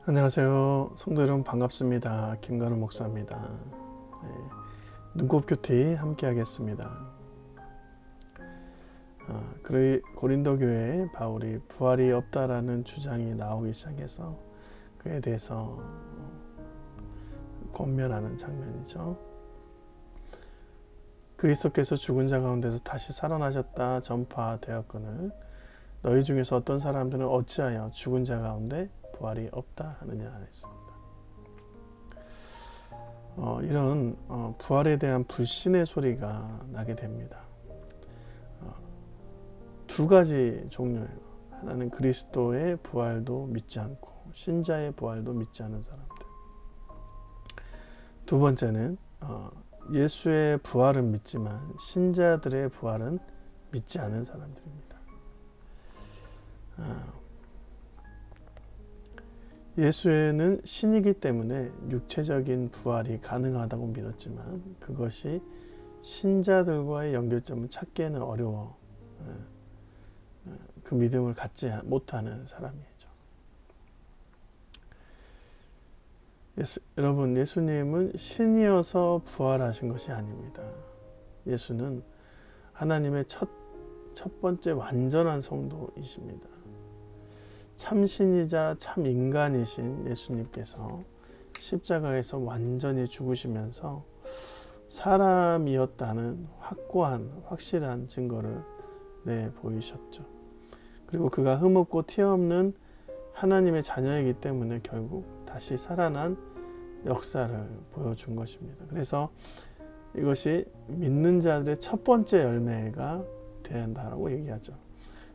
안녕하세요. 성도 여러분 반갑습니다. 김관우 목사입니다. 네, 눈곱큐티 함께 하겠습니다. 고린도 교회에 바울이 부활이 없다라는 주장이 나오기 시작해서 그에 대해서 권면하는 장면이죠. 그리스도께서 죽은 자 가운데서 다시 살아나셨다 전파되었거늘 너희 중에서 어떤 사람들은 어찌하여 죽은 자 가운데 부활이 없다 하느냐 했습니다. 이런 부활에 대한 불신의 소리가 나게 됩니다. 두 가지 종류예요. 하나는 그리스도의 부활도 믿지 않고 신자의 부활도 믿지 않은 사람들. 두 번째는 예수의 부활은 믿지만 신자들의 부활은 믿지 않은 사람들입니다. 예수는 신이기 때문에 육체적인 부활이 가능하다고 믿었지만 그것이 신자들과의 연결점을 찾기에는 어려워 그 믿음을 갖지 못하는 사람이죠. 여러분, 예수님은 신이어서 부활하신 것이 아닙니다. 예수는 하나님의 첫 번째 완전한 성도이십니다. 참신이자 참 인간이신 예수님께서 십자가에서 완전히 죽으시면서 사람이었다는 확실한 증거를 보이셨죠. 그리고 그가 흠없고 티없는 하나님의 자녀이기 때문에 결국 다시 살아난 역사를 보여준 것입니다. 그래서 이것이 믿는 자들의 첫 번째 열매가 된다라고 얘기하죠.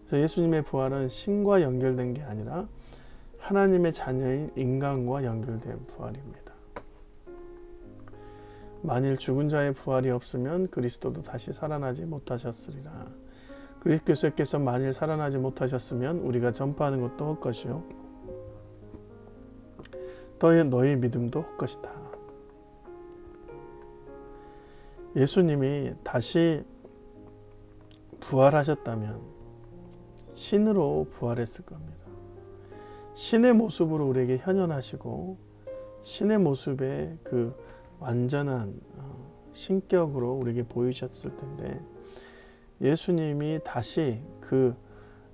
그래서 예수님의 부활은 신과 연결된 게 아니라 하나님의 자녀인 인간과 연결된 부활입니다. 만일 죽은 자의 부활이 없으면 그리스도도 다시 살아나지 못하셨으리라. 그리스도께서 만일 살아나지 못하셨으면 우리가 전파하는 것도 헛것이요 너희 믿음도 헛것이다. 예수님이 다시 부활하셨다면 신으로 부활했을 겁니다. 신의 모습으로 우리에게 현현하시고 신의 모습의 그 완전한 신격으로 우리에게 보이셨을 텐데 예수님이 다시 그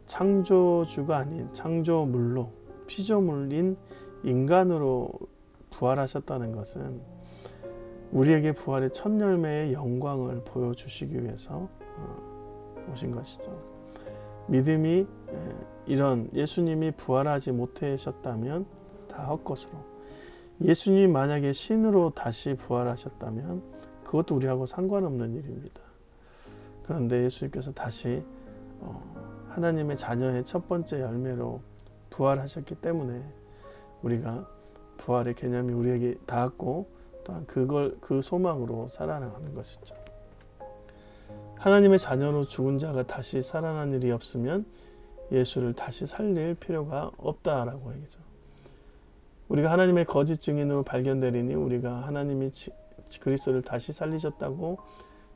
창조주가 아닌 창조물로 피조물인 인간으로 부활하셨다는 것은 우리에게 부활의 첫 열매의 영광을 보여주시기 위해서 오신 것이죠. 믿음이 이런 예수님이 부활하지 못하셨다면 다 헛것으로, 예수님이 만약에 신으로 다시 부활하셨다면 그것도 우리하고 상관없는 일입니다. 그런데 예수님께서 다시 하나님의 자녀의 첫 번째 열매로 부활하셨기 때문에 우리가 부활의 개념이 우리에게 닿았고 또한 그 소망으로 살아나가는 것이죠. 하나님의 자녀로 죽은 자가 다시 살아난 일이 없으면 예수를 다시 살릴 필요가 없다라고 얘기죠. 우리가 하나님의 거짓 증인으로 발견되리니 우리가 하나님이 그리스도를 다시 살리셨다고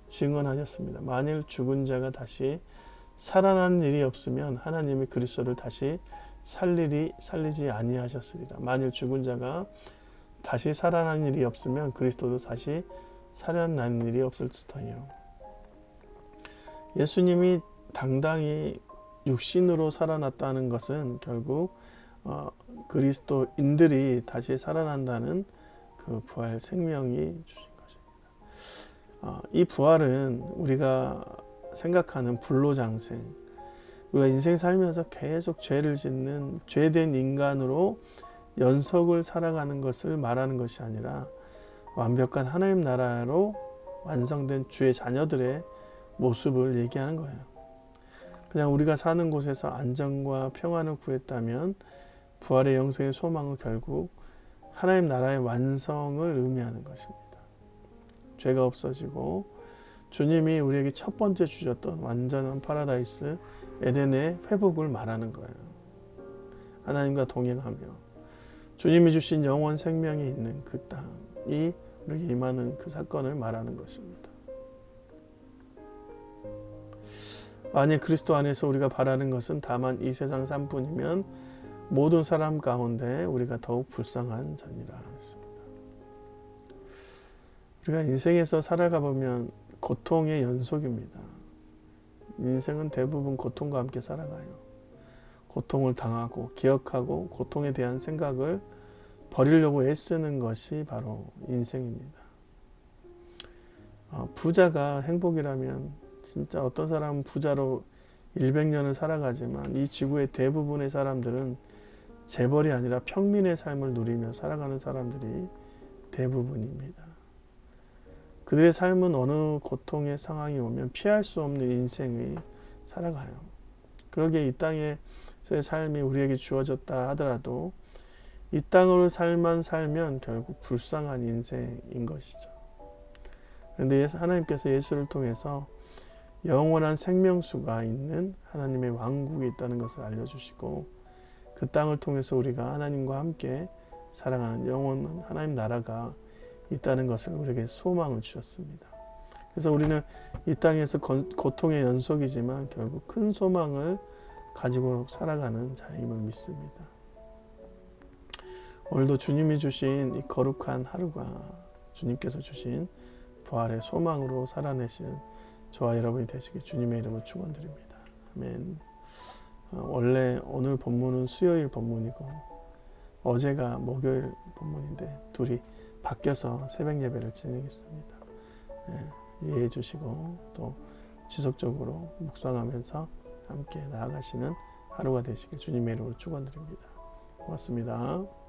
증언하셨습니다. 만일 죽은 자가 다시 살아나는 일이 없으면 하나님이 그리스도를 다시 살리지 아니하셨으리라. 만일 죽은 자가 다시 살아나는 일이 없으면 그리스도도 다시 살아나는 일이 없을지더요. 예수님이 당당히 육신으로 살아났다는 것은 결국 그리스도인들이 다시 살아난다는 그 부활 생명이 주신 것입니다. 이 부활은 우리가 생각하는 불로장생, 우리가 인생 살면서 계속 죄를 짓는 죄된 인간으로 연속을 살아가는 것을 말하는 것이 아니라 완벽한 하나님 나라로 완성된 주의 자녀들의 모습을 얘기하는 거예요. 그냥 우리가 사는 곳에서 안정과 평안을 구했다면 부활의 영생의 소망은 결국 하나님 나라의 완성을 의미하는 것입니다. 죄가 없어지고 주님이 우리에게 첫 번째 주셨던 완전한 파라다이스 에덴의 회복을 말하는 거예요. 하나님과 동행하며 주님이 주신 영원 생명이 있는 그 땅이 우리에게 임하는 그 사건을 말하는 것입니다. 만약 그리스도 안에서 우리가 바라는 것은 다만 이 세상 삶뿐이면 모든 사람 가운데 우리가 더욱 불쌍한 자니라 했습니다. 우리가 인생에서 살아가 보면 고통의 연속입니다. 인생은 대부분 고통과 함께 살아가요. 고통을 당하고 기억하고 고통에 대한 생각을 버리려고 애쓰는 것이 바로 인생입니다. 부자가 행복이라면 진짜 어떤 사람은 부자로 100년을 살아가지만 이 지구의 대부분의 사람들은 재벌이 아니라 평민의 삶을 누리며 살아가는 사람들이 대부분입니다. 그들의 삶은 어느 고통의 상황이 오면 피할 수 없는 인생을 살아가요. 그러기에 이 땅에서의 삶이 우리에게 주어졌다 하더라도 이 땅으로 살면 결국 불쌍한 인생인 것이죠. 그런데 하나님께서 예수를 통해서 영원한 생명수가 있는 하나님의 왕국이 있다는 것을 알려주시고 그 땅을 통해서 우리가 하나님과 함께 살아가는 영원한 하나님 나라가 있다는 것을 우리에게 소망을 주셨습니다. 그래서 우리는 이 땅에서 고통의 연속이지만 결국 큰 소망을 가지고 살아가는 자임을 믿습니다. 오늘도 주님이 주신 이 거룩한 하루가 주님께서 주신 부활의 소망으로 살아내시는 저와 여러분이 되시길 주님의 이름으로 축원드립니다. 아멘. 원래 오늘 본문은 수요일 본문이고 어제가 목요일 본문인데 둘이 바뀌어서 새벽 예배를 진행했습니다. 이해해 주시고 또 지속적으로 묵상하면서 함께 나아가시는 하루가 되시길 주님의 이름으로 축원드립니다. 고맙습니다.